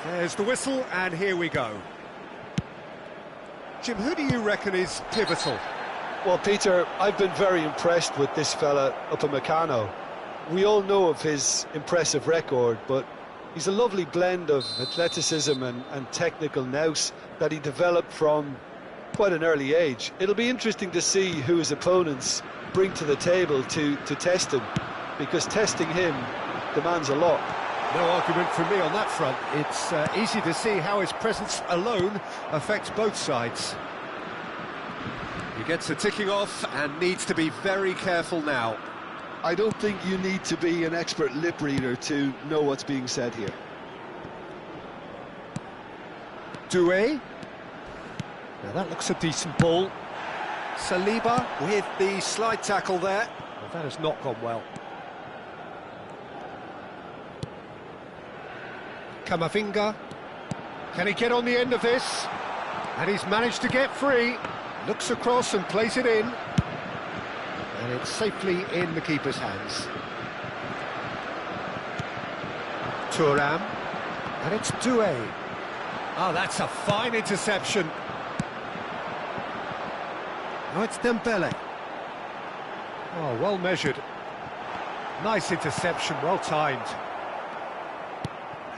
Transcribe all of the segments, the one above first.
There's the whistle, and here we go. Jim, who do you reckon is pivotal? Well, Peter, I've been very impressed with this fella Upamecano. We all know of his impressive record, but he's a lovely blend of athleticism and technical nous that he developed from quite an early age. It'll be interesting to see who his opponents bring to the table to test him, because testing him demands a lot. No argument from me on that front. It's easy to see how his presence alone affects both sides. He gets a ticking off and needs to be very careful now. I don't think you need to be an expert lip reader to know what's being said here. Doué. Now that looks a decent ball. Saliba with the slide tackle there. Well, that has not gone well. Camavinga. Can he get on the end of this? And he's managed to get free. Looks across and plays it in. And it's safely in the keeper's hands. Thuram. And it's Doué. Oh, that's a fine interception. Oh, it's Dembele. Oh, well measured. Nice interception, well timed.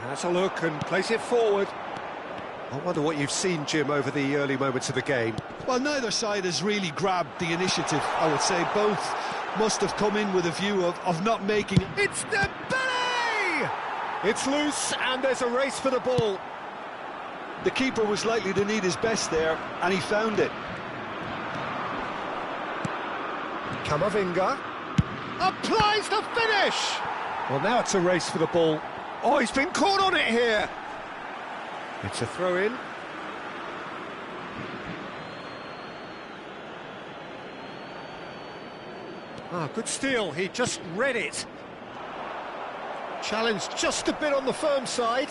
Has a look and plays it forward. I wonder what you've seen, Jim, over the early moments of the game. Well, neither side has really grabbed the initiative, I would say. Both must have come in with a view of not making... It's Dembele! It's loose and there's a race for the ball. The keeper was likely to need his best there, and he found it. Camavinga applies the finish! Well, now it's a race for the ball. Oh, he's been caught on it here! It's a throw-in. Ah, good steal, he just read it. Challenged just a bit on the firm side.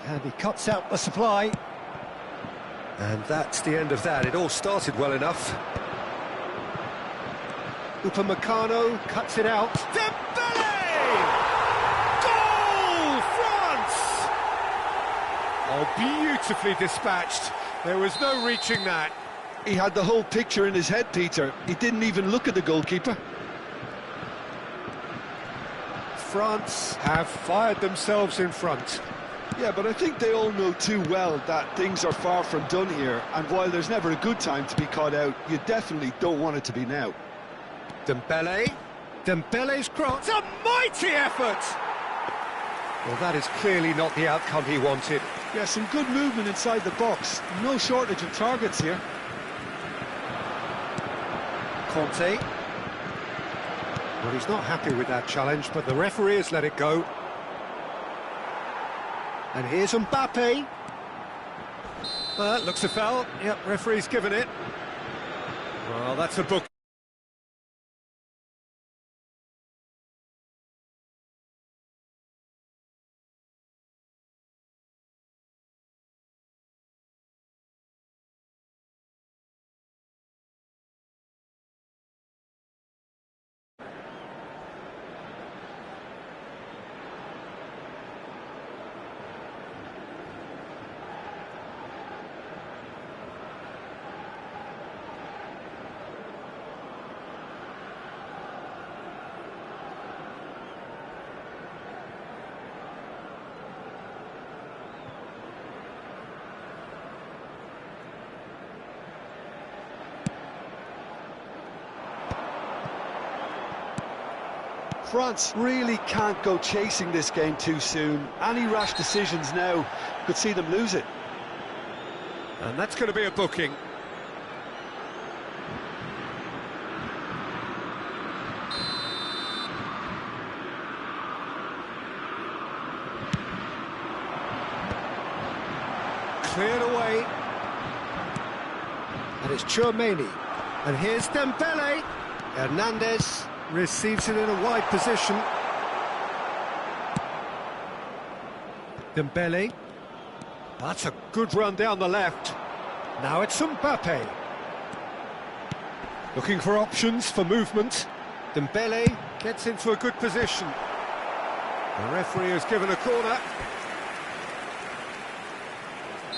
And he cuts out the supply. And that's the end of that. It all started well enough. Upamecano cuts it out. Dembele! Goal! France! Oh, beautifully dispatched. There was no reaching that. He had the whole picture in his head, Peter. He didn't even look at the goalkeeper. France have fired themselves in front. Yeah, but I think they all know too well that things are far from done here, and while there's never a good time to be caught out, you definitely don't want it to be now. Dembele. Dembele's cross. A mighty effort! Well, that is clearly not the outcome he wanted. Yeah, some good movement inside the box. No shortage of targets here. Conte. Well, he's not happy with that challenge, but the referee has let it go. And here's Mbappe. Looks a foul. Yep, referee's given it. Well, that's a book. France really can't go chasing this game too soon. Any rash decisions now could see them lose it. And that's going to be a booking. Cleared away. And it's Tchouaméni. And here's Dembele. Hernandez receives it in a wide position. Dembele. That's a good run down the left. Now it's Mbappe. Looking for options for movement. Dembele gets into a good position. The referee has given a corner.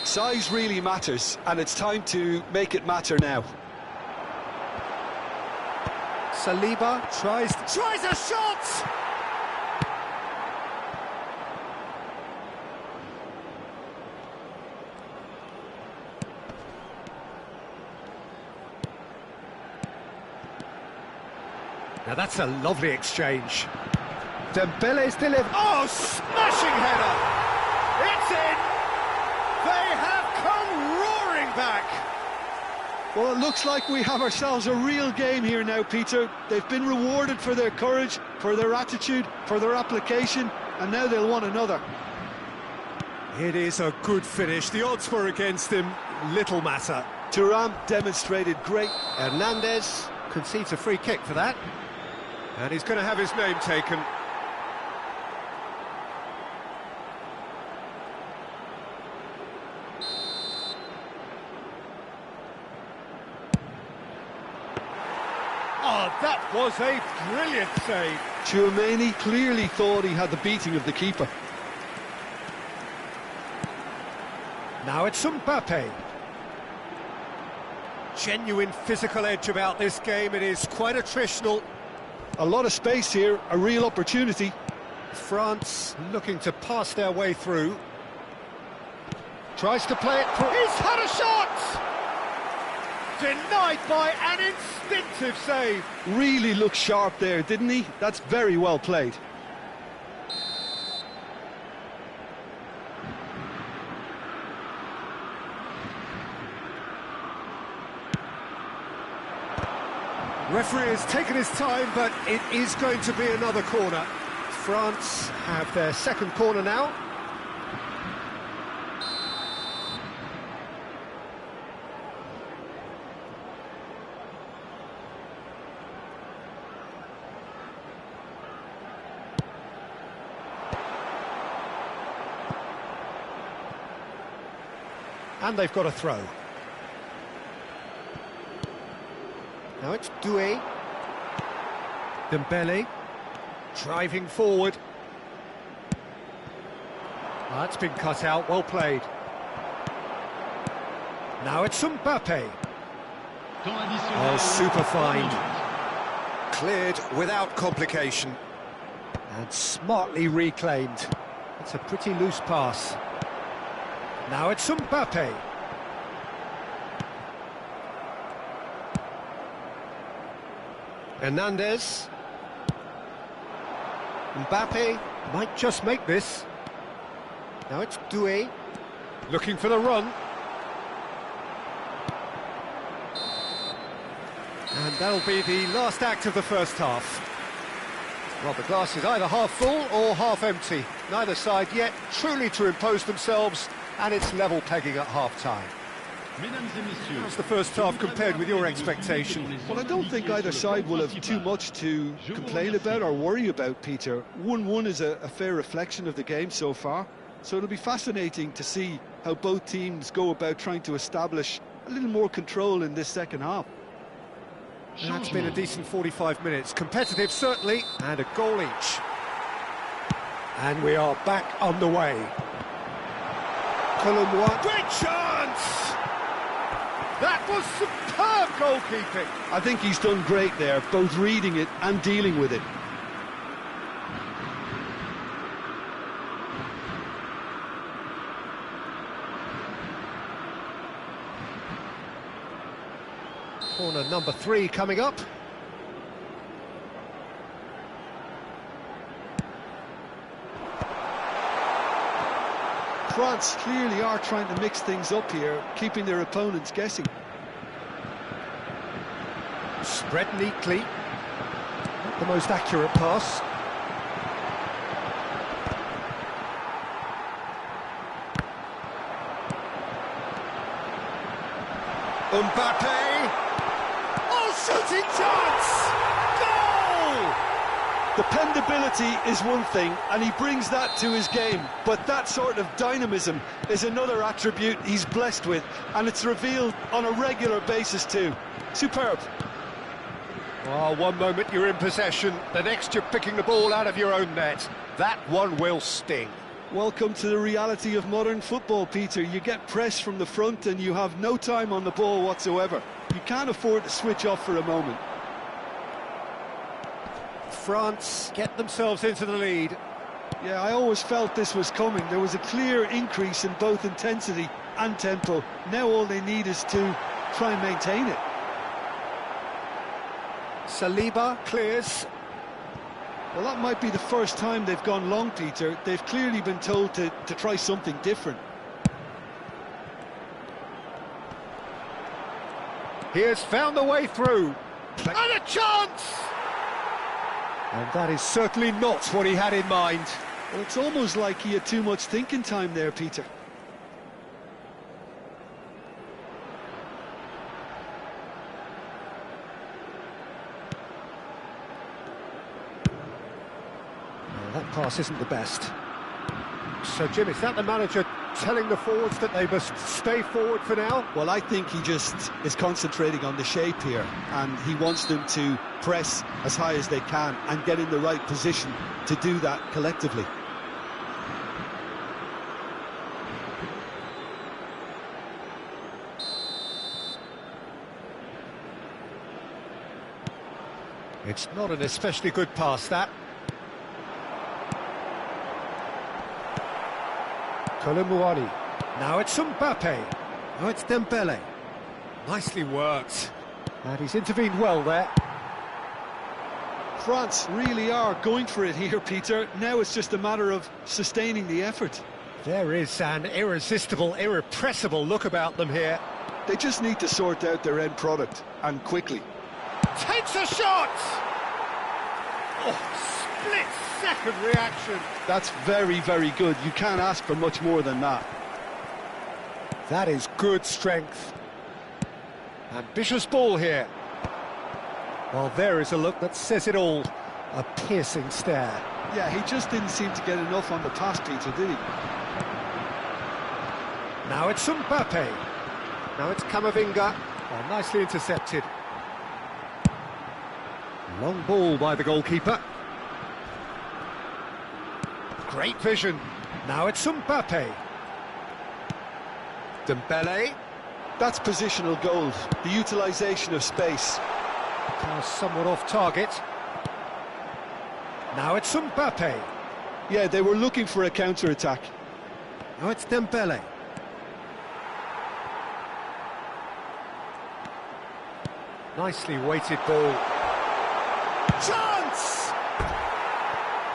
Size really matters, and it's time to make it matter now. Saliba tries a shot! Now that's a lovely exchange. Dembele's delivered. Oh, smashing header! It's in! They have come roaring back! Well, it looks like we have ourselves a real game here now, Peter. They've been rewarded for their courage, for their attitude, for their application, and now they'll want another. It is a good finish. The odds were against him, little matter. Thuram demonstrated great. Hernandez concedes a free kick for that. And he's going to have his name taken. Oh, that was a brilliant save. Tchouaméni clearly thought he had the beating of the keeper. Now it's Mbappe. Genuine physical edge about this game. It is quite attritional. A lot of space here, a real opportunity. France looking to pass their way through. Tries to play it through. He's had a shot! Denied by an instinctive save. Really looked sharp there, didn't he? That's very well played. Referee has taken his time, but it is going to be another corner. France have their second corner now. And they've got a throw. Now it's Doué. Dembele driving forward. That's been cut out, well played. Now it's Mbappe. Oh, super fine. Cleared without complication. And smartly reclaimed. It's a pretty loose pass. Now it's Mbappe. Hernandez. Mbappe might just make this. Now it's Doué. Looking for the run. And that'll be the last act of the first half. Well, the glass is either half full or half empty. Neither side yet truly to impose themselves, and it's level pegging at half-time. How's the first half compared with your expectation? Well, I don't think either side will have too much to complain about or worry about, Peter. 1-1 is a fair reflection of the game so far, so it'll be fascinating to see how both teams go about trying to establish a little more control in this second half. And that's been a decent 45 minutes. Competitive, certainly, and a goal each. And we are back underway. Colombois. Great chance! That was superb goalkeeping. I think he's done great there, both reading it and dealing with it. Corner number 3 coming up. France clearly are trying to mix things up here, keeping their opponents guessing. Spread neatly. Not the most accurate pass. Mbappe! Oh, shooting chance! Goal! Dependability is one thing, and he brings that to his game, but that sort of dynamism is another attribute he's blessed with, and it's revealed on a regular basis too. Superb. Oh, one moment you're in possession, the next you're picking the ball out of your own net. That one will sting. Welcome to the reality of modern football, Peter. You get pressed from the front and you have no time on the ball whatsoever. You can't afford to switch off for a moment. France get themselves into the lead. Yeah, I always felt this was coming. There was a clear increase in both intensity and tempo. Now all they need is to try and maintain it. Saliba clears. Well, that might be the first time they've gone long, Peter. They've clearly been told to try something different. He has found a way through. And a chance! And that is certainly not what he had in mind. Well, it's almost like he had too much thinking time there, Peter. That pass isn't the best. So, Jim, is that the manager telling the forwards that they must stay forward for now? Well, I think he just is concentrating on the shape here, and he wants them to press as high as they can and get in the right position to do that collectively. It's not an especially good pass, that. Kolomuani. Now it's Mbappe. Now it's Dembele. Nicely worked. And he's intervened well there. France really are going for it here, Peter. Now it's just a matter of sustaining the effort. There is an irresistible, irrepressible look about them here. They just need to sort out their end product, and quickly. Takes a shot! Oh, split-second reaction. That's very, very good. You can't ask for much more than that. That is good strength. Ambitious ball here. Well, there is a look that says it all. A piercing stare. Yeah, he just didn't seem to get enough on the pass, Peter, did he? Now it's Mbappe. Now it's Camavinga. Oh, nicely intercepted. Long ball by the goalkeeper. Great vision. Now it's Mbappe. Dembele. That's positional gold, the utilisation of space. Now somewhat off target. Now it's Mbappe. Yeah, they were looking for a counter-attack. Now it's Dembele. Nicely weighted ball. Chance!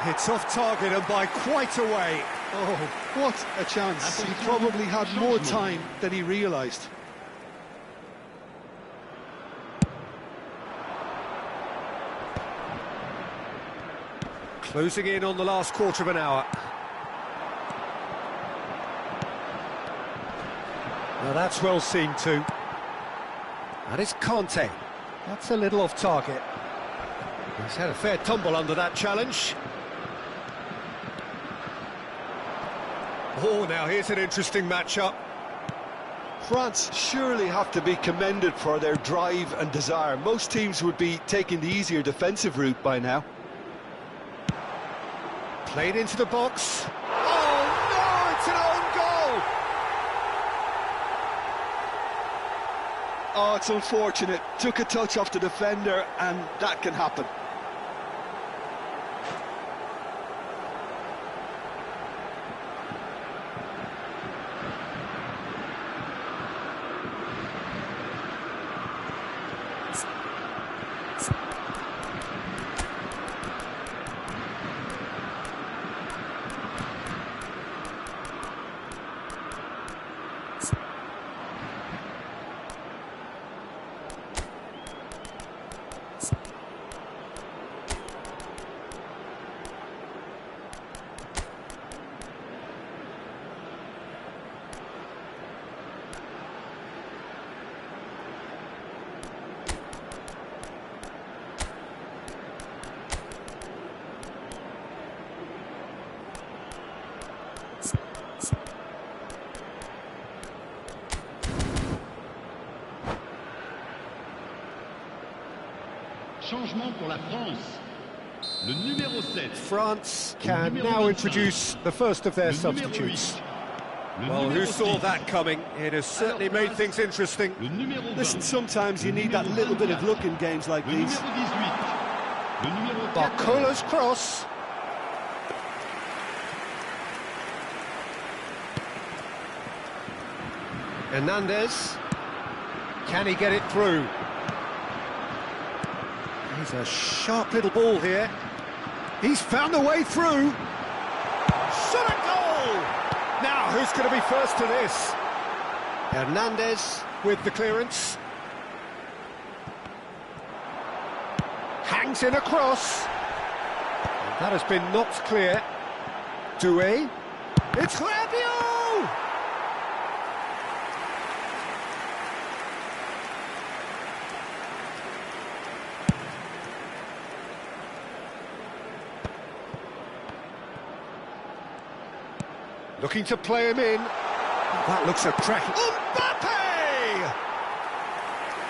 It's off target and by quite a way. Oh, what a chance. He probably had more time than he realised. Closing in on the last quarter of an hour. Now that's well seen too. That is Conte. That's a little off target. He's had a fair tumble under that challenge. Oh, now here's an interesting matchup. France surely have to be commended for their drive and desire. Most teams would be taking the easier defensive route by now. Played into the box. Oh no, it's an own goal! Oh, it's unfortunate. Took a touch off the defender, and that can happen. Changement pour la France. Le numéro 7. France can now introduce the first of their substitutes. Well, who saw that coming? It has certainly made things interesting. Listen, sometimes you need that little bit of luck in games like these. Barcola's cross. Hernandez. Can he get it through? He's a sharp little ball here. He's found a way through. Shot at goal! Now, who's going to be first to this? Hernandez with the clearance. Hangs in a cross. That has been knocked clear. Doué. It's Rabiot! Looking to play him in. That looks a cracking... Mbappe!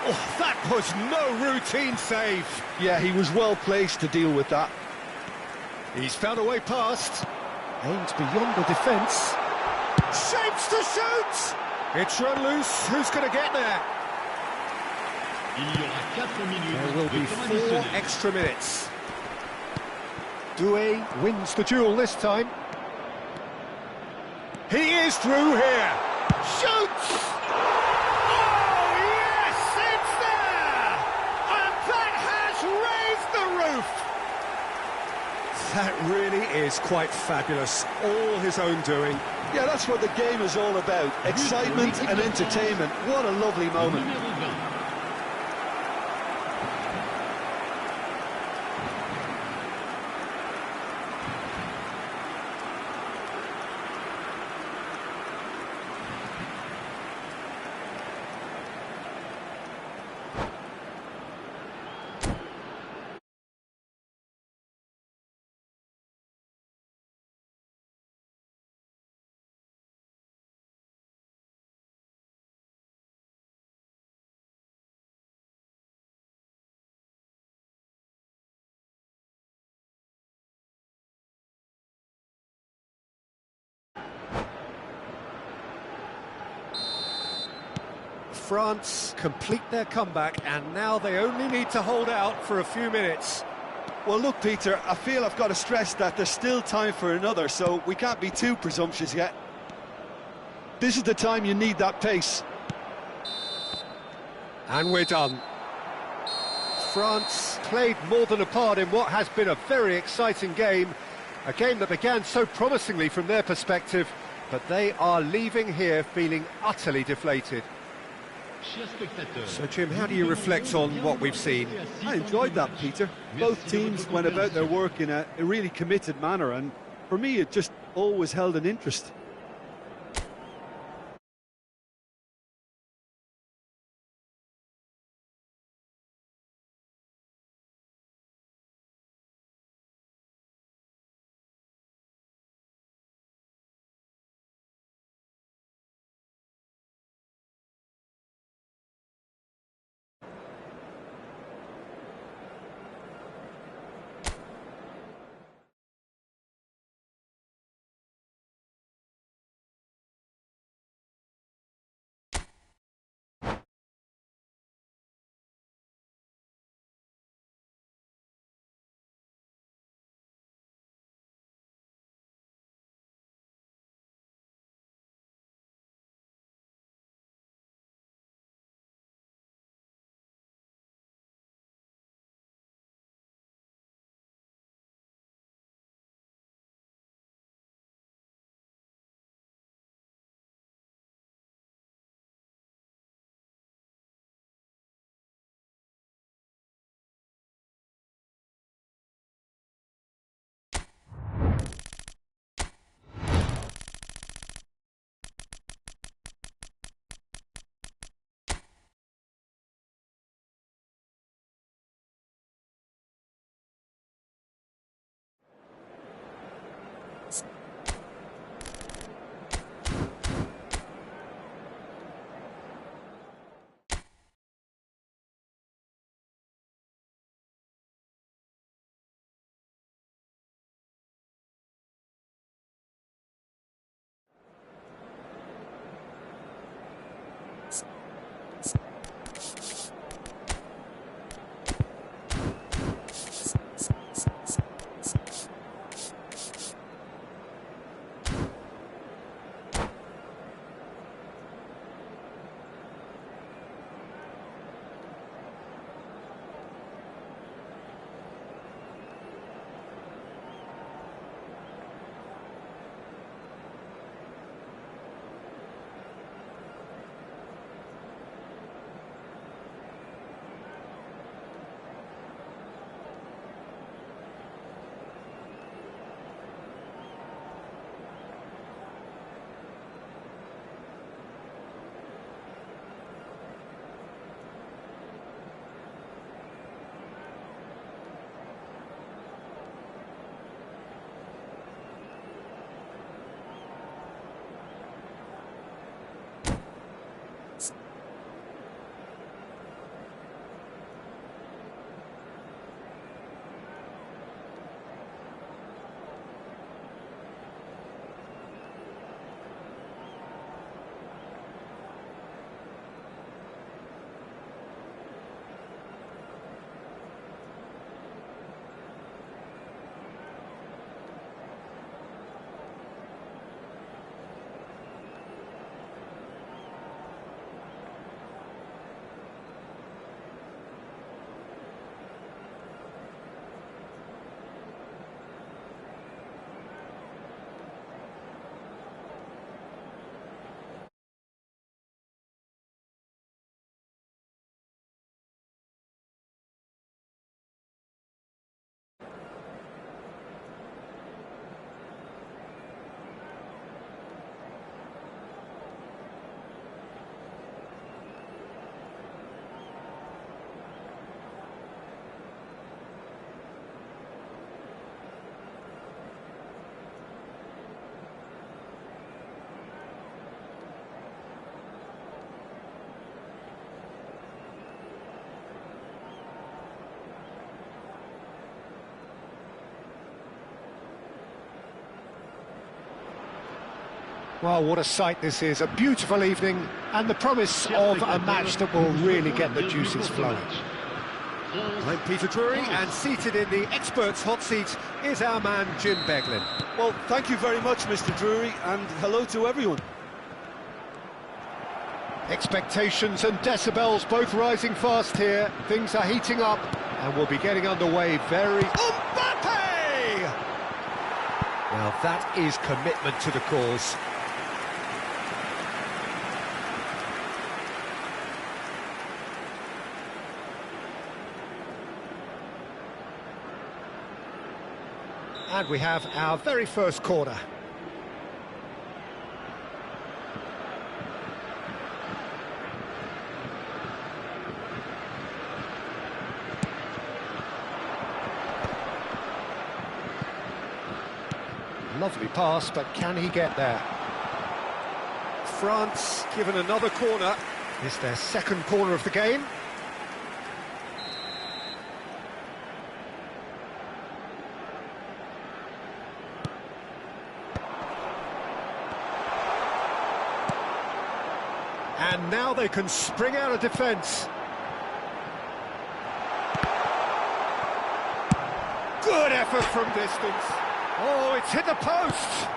Oh, that was no routine save. Yeah, he was well placed to deal with that. He's found a way past. Aims beyond the defence. Shapes to shoot! It's run loose. Who's going to get there? There will be 4 extra minutes. Doué wins the duel this time. He is through here. Shoots! Oh, yes, it's there! And that has raised the roof! That really is quite fabulous. All his own doing. Yeah, that's what the game is all about. Excitement and entertainment. What a lovely moment. France complete their comeback, and now they only need to hold out for a few minutes. Well, look, Peter, I feel I've got to stress that there's still time for another, so we can't be too presumptuous yet. This is the time you need that pace. And we're done. France played more than a part in what has been a very exciting game. A game that began so promisingly from their perspective, but they are leaving here feeling utterly deflated. So, Jim, how do you reflect on what we've seen? I enjoyed that, Peter. Both teams went about their work in a really committed manner, and for me, it just always held an interest. Well, what a sight this is, a beautiful evening and the promise of a match that will really get the juices flowing. I'm Peter Drury, and seated in the experts' hot seat is our man Jim Beglin. Well, thank you very much, Mr. Drury, and hello to everyone. Expectations and decibels both rising fast here. Things are heating up and we'll be getting underway very... Mbappe! Now that is commitment to the cause. And we have our very first corner. Lovely pass, but can he get there? France given another corner. It's their second corner of the game. And now they can spring out of defence. Good effort from distance. Oh, it's hit the post.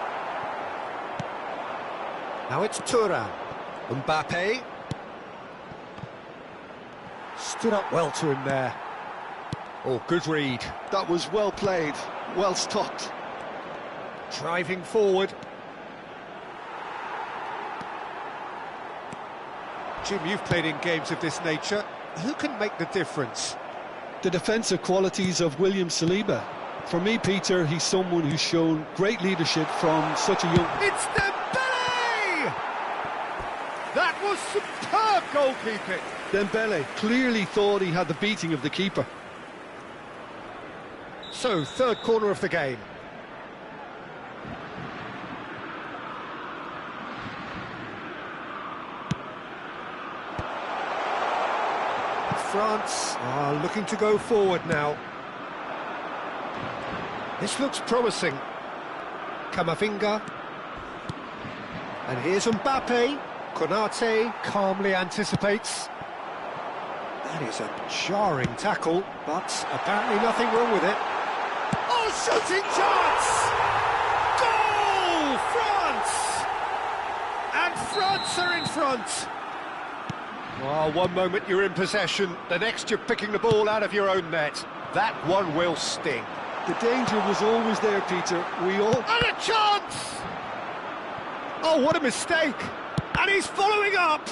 Now it's Thuram. Mbappe. Stood up well to him there. Oh, good read. That was well played, well stopped. Driving forward. Jim, you've played in games of this nature. Who can make the difference? The defensive qualities of William Saliba. For me, Peter, he's someone who's shown great leadership from such a young... It's Dembele! That was superb goalkeeping. Dembele clearly thought he had the beating of the keeper. So, third corner of the game. France are looking to go forward now. This looks promising. Camavinga. And here's Mbappe. Konate calmly anticipates. That is a jarring tackle, but apparently nothing wrong with it. Oh, shooting chance! Goal! France! And France are in front. Well, one moment you're in possession, the next you're picking the ball out of your own net. That one will sting. The danger was always there, Peter. And a chance! Oh, what a mistake! And he's following up!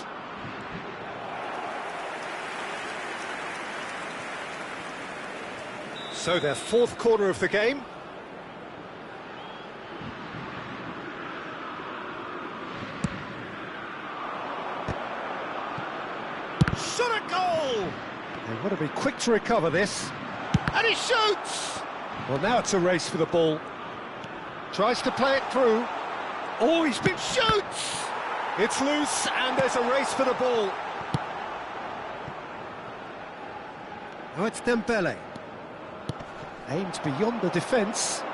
So their fourth corner of the game. Shot a goal! They want to be quick to recover this. And he shoots! Well, now it's a race for the ball. Tries to play it through. Oh, he's been shoots! It's loose, and there's a race for the ball. Now it's Dembele. Aimed beyond the defence.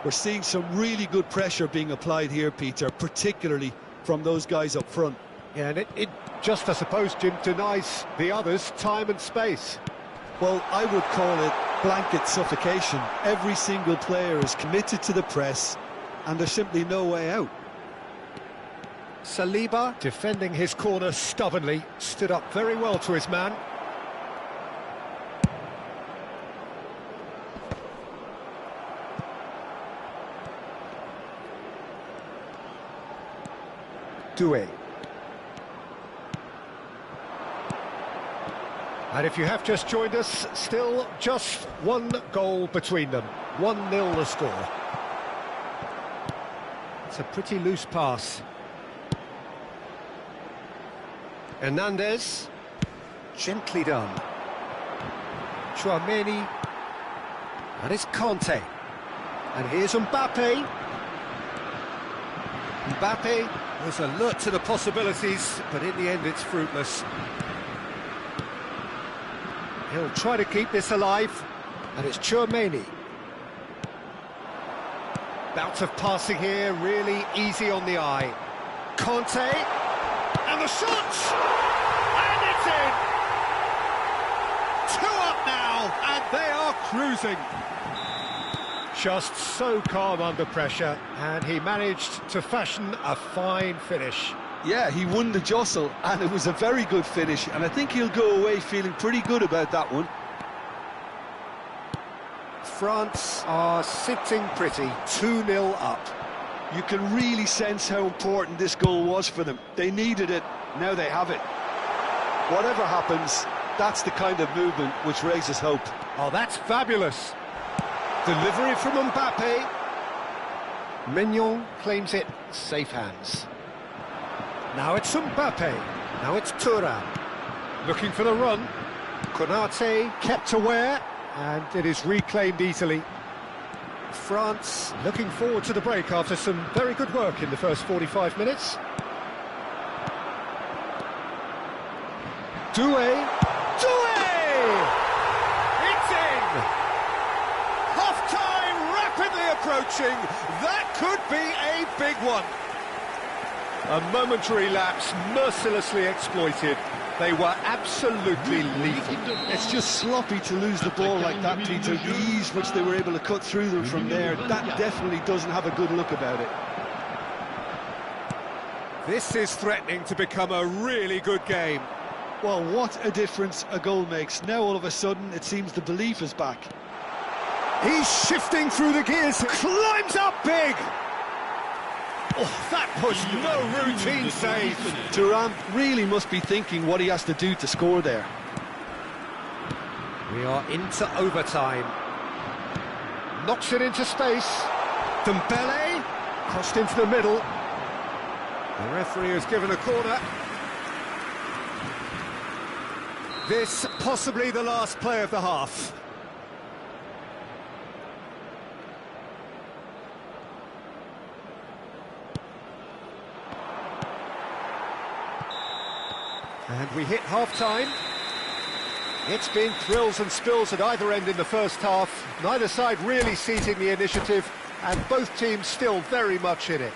We're seeing some really good pressure being applied here, Peter, particularly from those guys up front. Yeah, and it just, I suppose, Jim, denies the others time and space. Well, I would call it blanket suffocation. Every single player is committed to the press, and there's simply no way out. Saliba, defending his corner stubbornly, stood up very well to his man. Doué. And if you have just joined us, still just one goal between them. 1-0 the score. It's a pretty loose pass. Hernandez. Gently done. Chouameni. And it's Kanté. And here's Mbappe. Mbappe was alert to the possibilities, but in the end it's fruitless. He'll try to keep this alive, and it's Chouameni. Bout of passing here, really easy on the eye. Kanté, and the shot! And it's in! 2 up now, and they are cruising. Just so calm under pressure, and he managed to fashion a fine finish. Yeah, he won the jostle, and it was a very good finish, and I think he'll go away feeling pretty good about that one. France are sitting pretty, 2-0 up. You can really sense how important this goal was for them. They needed it, now they have it. Whatever happens, that's the kind of movement which raises hope. Oh, that's fabulous. Delivery from Mbappe. Mignon claims it, safe hands. Now it's Mbappe, now it's Thuram. Looking for the run. Konate kept aware, and it is reclaimed easily. France looking forward to the break after some very good work in the first 45 minutes. Doué! It's in! Half-time rapidly approaching. That could be a big one. A momentary lapse mercilessly exploited. They were absolutely lethal. It's just sloppy to lose the ball like that, Peter. The ease which they were able to cut through them from there, that definitely doesn't have a good look about it. This is threatening to become a really good game. Well, what a difference a goal makes. Now all of a sudden it seems the belief is back. He's shifting through the gears, climbs up big. Oh, that was no routine save. Thuram really must be thinking what he has to do to score there. We are into overtime. Knocks it into space. Dembele, crossed into the middle. The referee has given a corner. This possibly the last play of the half. And we hit half-time. It's been thrills and spills at either end in the first half. Neither side really seizing the initiative, and both teams still very much in it.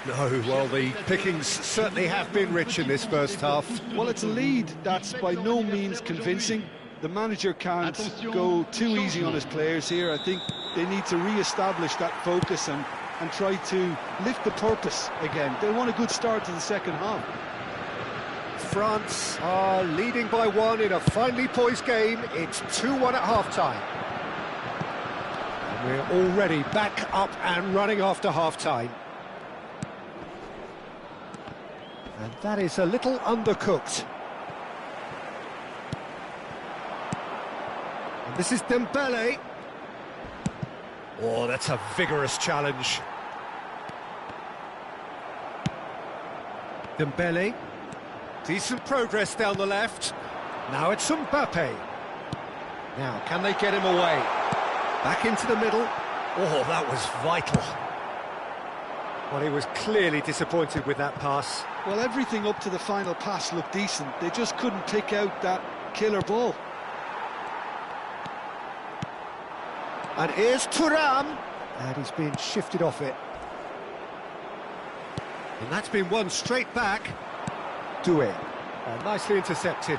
No, well, the pickings certainly have been rich in this first half. Well, it's a lead that's by no means convincing. The manager can't go too easy on his players here. I think they need to re-establish that focus and try to lift the purpose again. They want a good start to the second half. France are leading by 1 in a finely poised game. It's 2-1 at half-time. And we're already back up and running after half-time. And that is a little undercooked. And this is Dembele. Oh, that's a vigorous challenge. Dembele. Decent progress down the left. Now it's Mbappe. Now, can they get him away? Back into the middle. Oh, that was vital. Well, he was clearly disappointed with that pass. Well, everything up to the final pass looked decent. They just couldn't pick out that killer ball. And here's Thuram. And he's being shifted off it. And that's been won straight back. Doué. Nicely intercepted.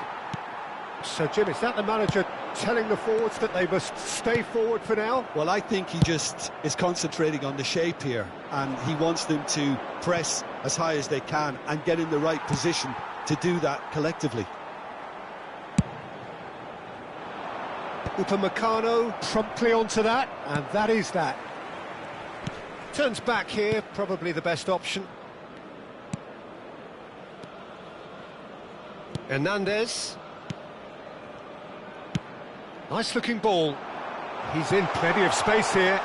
So, Jim, is that the manager telling the forwards that they must stay forward for now? Well, I think he just is concentrating on the shape here, and he wants them to press as high as they can and get in the right position to do that collectively. Upamecano promptly onto that, and that is that. Turns back here, probably the best option. Hernandez. Nice looking ball. He's in plenty of space here.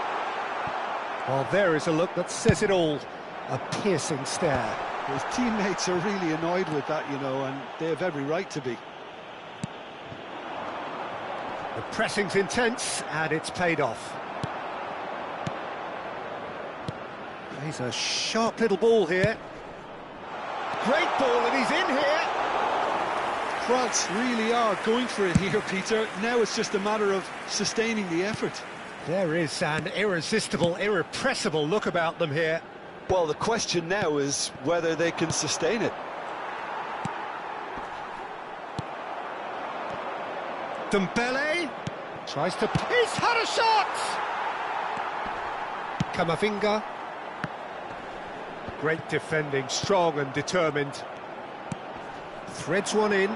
Well, there is a look that says it all. A piercing stare. His teammates are really annoyed with that, you know, and they have every right to be. The pressing's intense, and it's paid off. He's a sharp little ball here. Great ball, and he's in here. France really are going for it here, Peter. Now it's just a matter of sustaining the effort. There is an irresistible, irrepressible look about them here. Well, the question now is whether they can sustain it. Dembele tries to... He's had a shot! Camavinga. Great defending, strong and determined. Threads one in.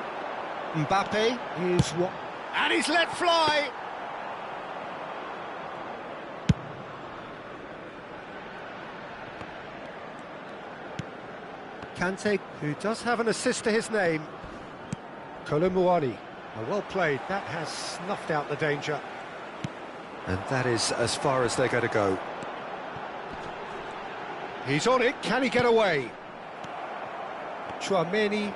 Mbappe is what... And he's let fly! Kante, who does have an assist to his name. Kolomuani. Well played. That has snuffed out the danger. And that is as far as they're going to go. He's on it. Can he get away? Chouameni.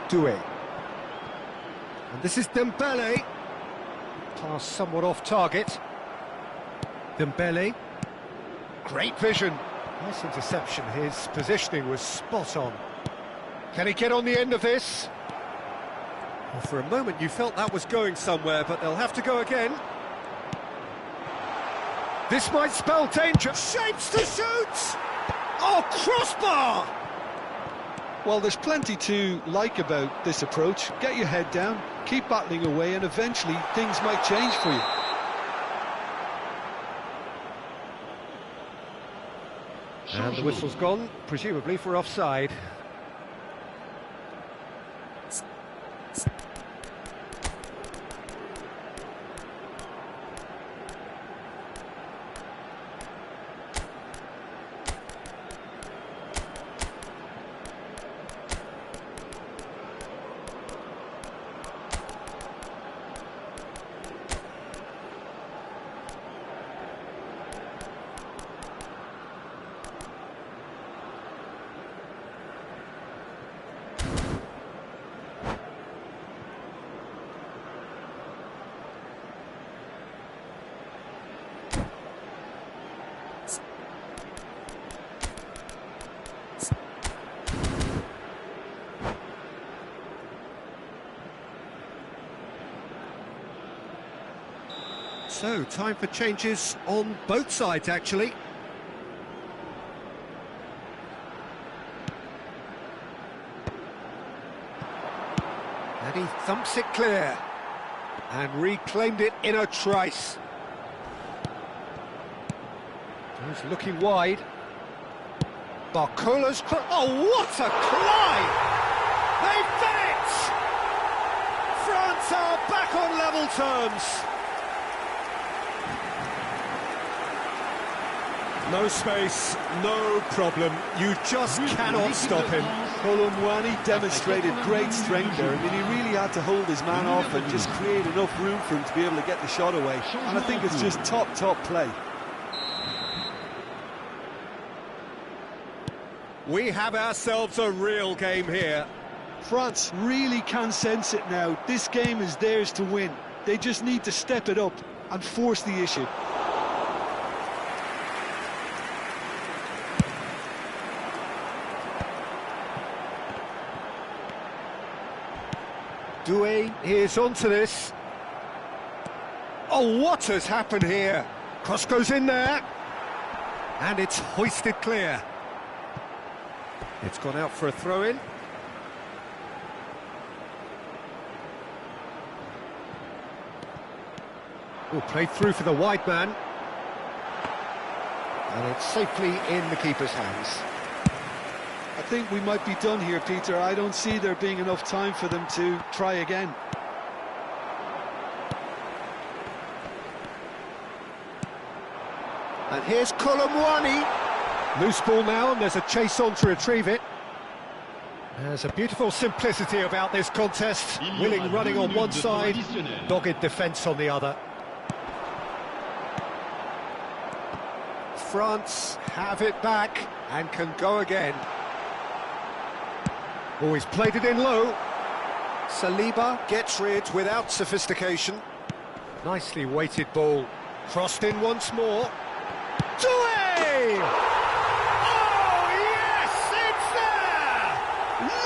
Doué. And this is Dembele. Pass somewhat off target. Dembele. Great vision. Nice interception. His positioning was spot on. Can he get on the end of this? Well, for a moment you felt that was going somewhere, but they'll have to go again. This might spell danger. Shapes to shoot! Oh, crossbar! Well, there's plenty to like about this approach. Get your head down, keep battling away, and eventually things might change for you. And the whistle's gone, presumably for offside. So, time for changes on both sides, actually. And he thumps it clear. And reclaimed it in a trice. He's looking wide. Barcola's... Oh, what a climb! They've done it! France are back on level terms. No space, no problem. You just cannot stop him. Colomwani demonstrated great strength there. I mean, he really had to hold his man off and just create enough room for him to be able to get the shot away. And I think it's just top play. We have ourselves a real game here. France really can sense it now. This game is theirs to win. They just need to step it up and force the issue. Doué is onto this. Oh, what has happened here? Cross goes in there. And it's hoisted clear. It's gone out for a throw-in. Oh, played through for the wide man. And it's safely in the keeper's hands. I think we might be done here, Peter. I don't see there being enough time for them to try again. And here's Colomwani. Loose ball now, and there's a chase on to retrieve it. There's a beautiful simplicity about this contest. Willing running on one side, dogged defence on the other. France have it back and can go again. Oh, he's played it in low. Saliba gets rid without sophistication. Nicely weighted ball. Crossed in once more. Doué! Oh, yes, it's there!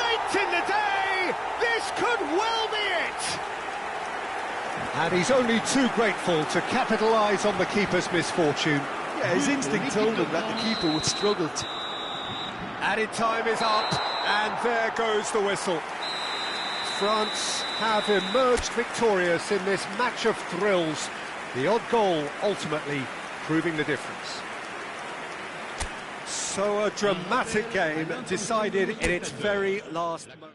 Late in the day, this could well be it! And he's only too grateful to capitalise on the keeper's misfortune. Yeah, his instinct told him that the keeper would struggle to... Added time is up, and there goes the whistle. France have emerged victorious in this match of thrills. The odd goal ultimately proving the difference. So a dramatic game decided in its very last moment.